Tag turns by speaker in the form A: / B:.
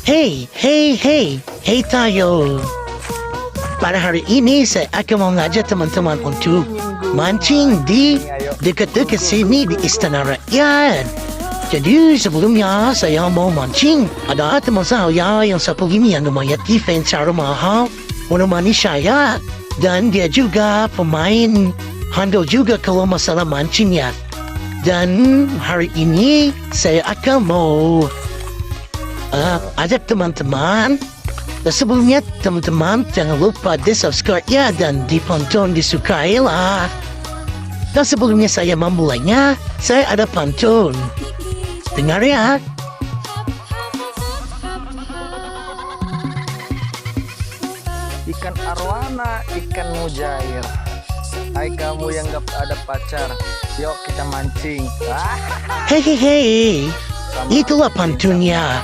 A: Hey tayo. Pada hari ini saya akan mau ngajak teman-teman untuk mancing di dekat-dekat sini di Istana Rakyat. Jadi sebelumnya saya mau mancing. Ada teman saya yang satu ini yang lumayan defense secara mahal menemani saya. Dan dia juga pemain handle juga kalau masalah mancingnya. Dan hari ini saya akan mau ajak teman-teman. Dan sebelumnya teman-teman jangan lupa di subscribe ya dan ditonton disukai lah. Dan sebelumnya saya memulainya, saya ada pantun. Dengar ya.
B: Ikan arwana, ikan mujair. Hai kamu yang gak ada pacar, yuk kita mancing.
A: Hehehe, itulah pantunnya.